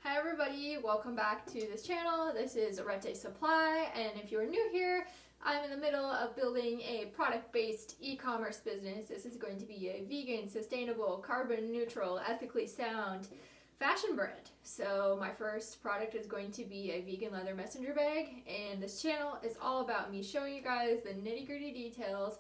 Hi everybody, welcome back to this channel. This is Aretê Supply, and if you're new here, I'm in the middle of building a product-based e-commerce business. This is going to be a vegan, sustainable, carbon neutral, ethically sound fashion brand. So my first product is going to be a vegan leather messenger bag, and this channel is all about me showing you guys the nitty-gritty details,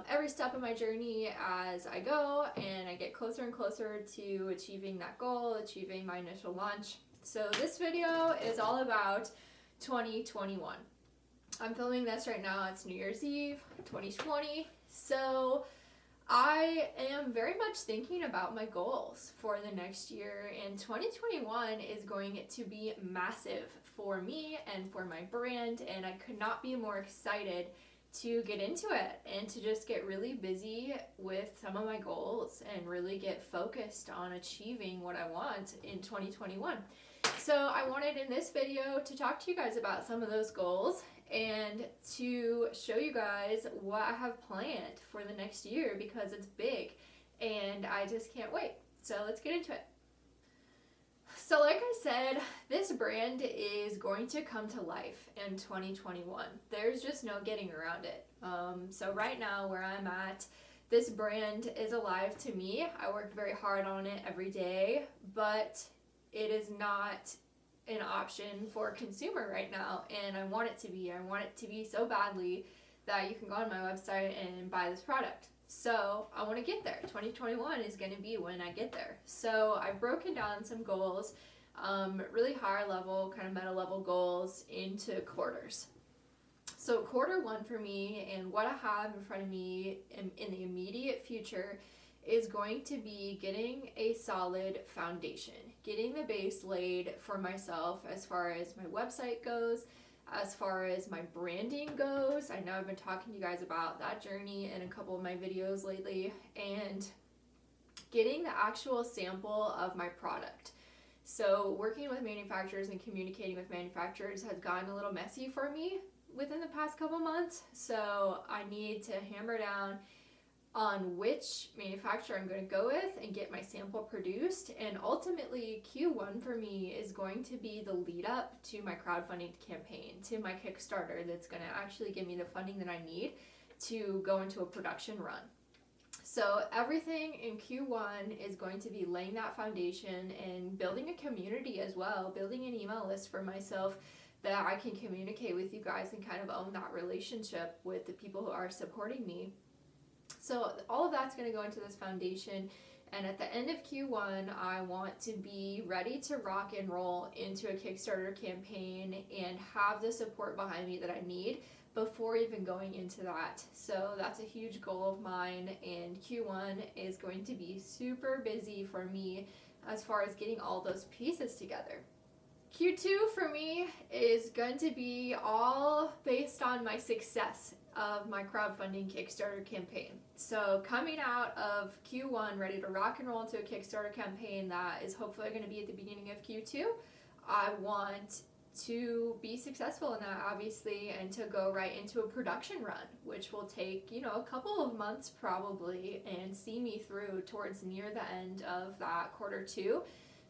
every step of my journey as I go, and I get closer and closer to achieving that goal, achieving my initial launch. So this video is all about 2021. I'm filming this right now, it's New Year's Eve 2020, so I am very much thinking about my goals for the next year, and 2021 is going to be massive for me and for my brand, and I could not be more excited to get into it and to just get really busy with some of my goals and really get focused on achieving what I want in 2021. So I wanted in this video to talk to you guys about some of those goals and to show you guys what I have planned for the next year, because it's big and I just can't wait. So let's get into it. So like I said, this brand is going to come to life in 2021. There's just no getting around it. So right now where I'm at, this brand is alive to me. I work very hard on it every day, but it is not an option for a consumer right now, and I want it to be. I want it to be so badly that you can go on my website and buy this product. So I want to get there. 2021 is going to be when I get there. So I've broken down some goals, really higher level, kind of meta level goals into quarters. So quarter one for me, and what I have in front of me in the immediate future, is going to be getting a solid foundation, getting the base laid for myself as far as my website goes, as far as my branding goes. I know I've been talking to you guys about that journey in a couple of my videos lately, and getting the actual sample of my product. So working with manufacturers and communicating with manufacturers has gotten a little messy for me within the past couple months. So I need to hammer down on which manufacturer I'm going to go with and get my sample produced. And ultimately Q1 for me is going to be the lead up to my crowdfunding campaign, to my Kickstarter that's going to actually give me the funding that I need to go into a production run. So everything in Q1 is going to be laying that foundation and building a community as well, building an email list for myself that I can communicate with you guys and kind of own that relationship with the people who are supporting me. So all of that's going to go into this foundation, and at the end of Q1 I want to be ready to rock and roll into a Kickstarter campaign and have the support behind me that I need before even going into that. So that's a huge goal of mine, and Q1 is going to be super busy for me as far as getting all those pieces together. Q2 for me is going to be all based on my success of my crowdfunding Kickstarter campaign. So coming out of Q1 ready to rock and roll into a Kickstarter campaign that is hopefully going to be at the beginning of Q2, I want to be successful in that, obviously, and to go right into a production run, which will take, a couple of months probably, and see me through towards near the end of that quarter two.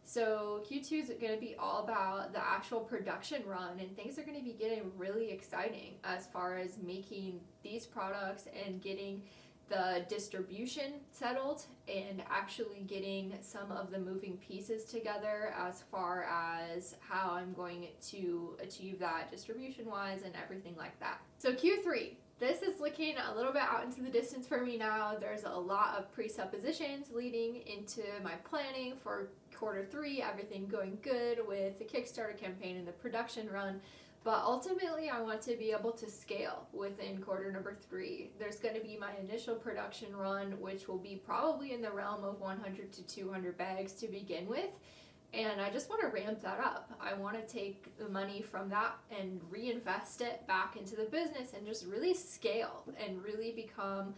So Q2 is going to be all about the actual production run, and things are going to be getting really exciting as far as making these products and getting the distribution settled and actually getting some of the moving pieces together as far as how I'm going to achieve that distribution wise and everything like that. So Q3. This is looking a little bit out into the distance for me now. There's a lot of presuppositions leading into my planning for quarter three, everything going good with the Kickstarter campaign and the production run. But ultimately, I want to be able to scale within quarter number three. There's going to be my initial production run, which will be probably in the realm of 100 to 200 bags to begin with. And I just want to ramp that up. I want to take the money from that and reinvest it back into the business and just really scale and really become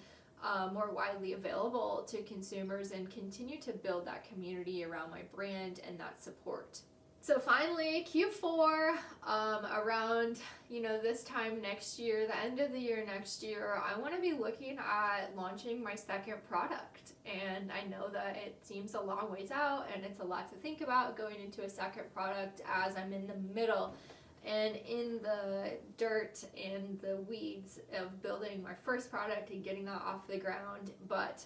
more widely available to consumers and continue to build that community around my brand and that support. So finally, Q4, around, this time next year, the end of the year next year, I want to be looking at launching my second product. And I know that it seems a long ways out and it's a lot to think about going into a second product as I'm in the middle and in the dirt and the weeds of building my first product and getting that off the ground. But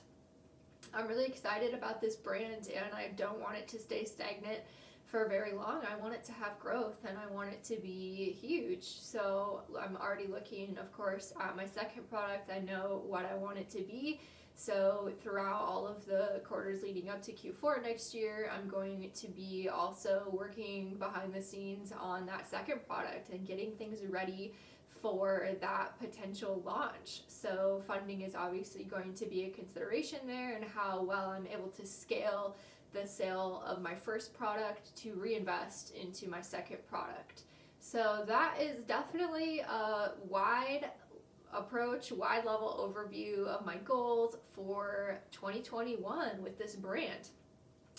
I'm really excited about this brand and I don't want it to stay stagnant for very long. I want it to have growth and I want it to be huge. So I'm already looking, of course, at my second product. I know what I want it to be. So throughout all of the quarters leading up to Q4 next year, I'm going to be also working behind the scenes on that second product and getting things ready for that potential launch. So funding is obviously going to be a consideration there, and how well I'm able to scale the sale of my first product to reinvest into my second product. So that is definitely a wide approach, wide level overview of my goals for 2021 with this brand.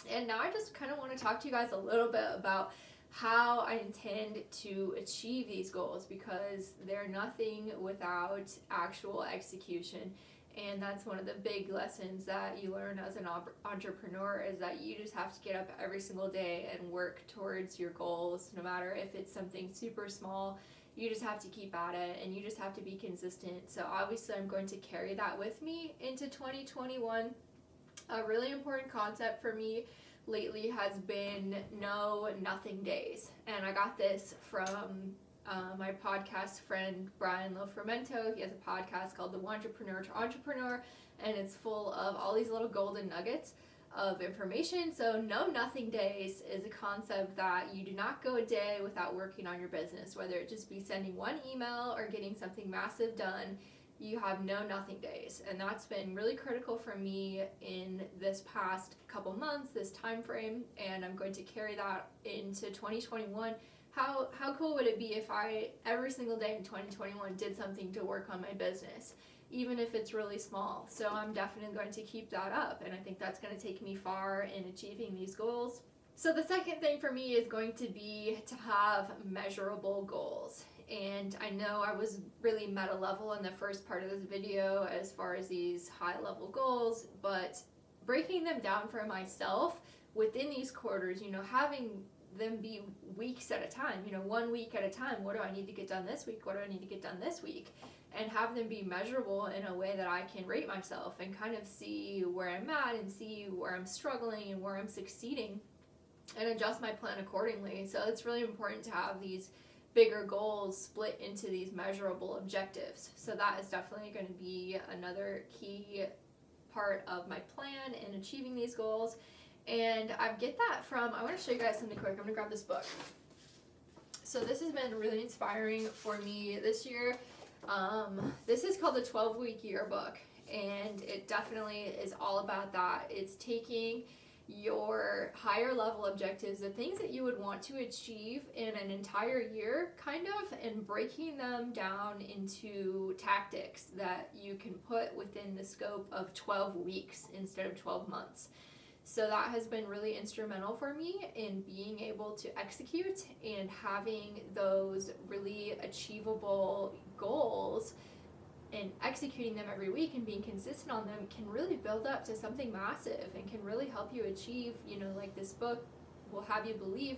And now I just kind of want to talk to you guys a little bit about how I intend to achieve these goals, because they're nothing without actual execution. And that's one of the big lessons that you learn as an entrepreneur, is that you just have to get up every single day and work towards your goals, no matter if it's something super small. You just have to keep at it and you just have to be consistent. So obviously I'm going to carry that with me into 2021. A really important concept for me lately has been no nothing days. And I got this from my podcast friend Brian Lofrumento. He has a podcast called The Wantrepreneur to Entrepreneur, and it's full of all these little golden nuggets of information. So no nothing days is a concept that you do not go a day without working on your business, whether it just be sending one email or getting something massive done. You have no nothing days, and that's been really critical for me in this past couple months, this time frame, and I'm going to carry that into 2021. How cool would it be if I every single day in 2021 did something to work on my business, even if it's really small? So I'm definitely going to keep that up, and I think that's going to take me far in achieving these goals. So the second thing for me is going to be to have measurable goals. And I know I was really meta level in the first part of this video as far as these high level goals, but breaking them down for myself within these quarters, having them be weeks at a time, 1 week at a time. What do I need to get done this week? What do I need to get done this week? And have them be measurable in a way that I can rate myself and kind of see where I'm at and see where I'm struggling and where I'm succeeding and adjust my plan accordingly. So it's really important to have these bigger goals split into these measurable objectives. So that is definitely going to be another key part of my plan in achieving these goals. And I get that from, I want to show you guys something quick. I'm going to grab this book. So this has been really inspiring for me this year. This is called the 12-Week Yearbook, and it definitely is all about that. It's taking your higher level objectives, the things that you would want to achieve in an entire year, kind of, and breaking them down into tactics that you can put within the scope of 12 weeks instead of 12 months. So that has been really instrumental for me in being able to execute and having those really achievable goals, and executing them every week and being consistent on them can really build up to something massive and can really help you achieve, like this book will have you believe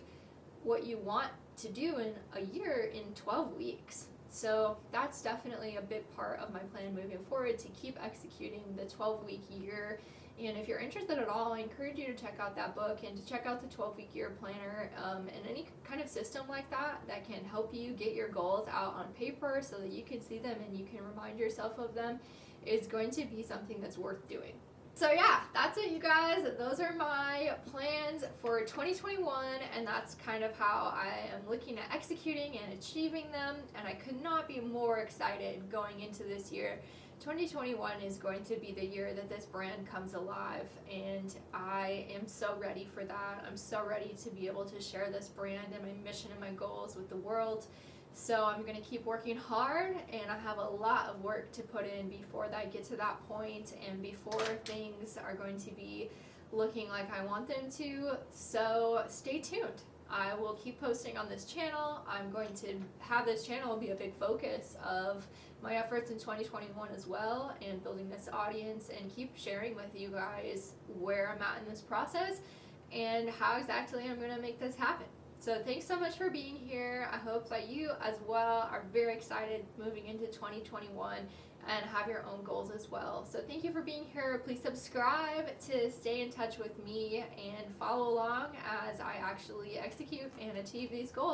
what you want to do in a year in 12 weeks. So that's definitely a big part of my plan moving forward, to keep executing the 12-week year. And if you're interested at all, I encourage you to check out that book and to check out the 12-week year planner, and any kind of system like that that can help you get your goals out on paper so that you can see them and you can remind yourself of them, is going to be something that's worth doing. So yeah, that's it, you guys. Those are my plans for 2021, and that's kind of how I am looking at executing and achieving them, and I could not be more excited going into this year. 2021 is going to be the year that this brand comes alive, and I am so ready for that. I'm so ready to be able to share this brand and my mission and my goals with the world. So I'm going to keep working hard, and I have a lot of work to put in before I get to that point and before things are going to be looking like I want them to. So stay tuned. I will keep posting on this channel. I'm going to have this channel be a big focus of my efforts in 2021 as well, and building this audience and keep sharing with you guys where I'm at in this process and how exactly I'm going to make this happen. So thanks so much for being here. I hope that you as well are very excited moving into 2021 and have your own goals as well. So thank you for being here. Please subscribe to stay in touch with me and follow along as I actually execute and achieve these goals.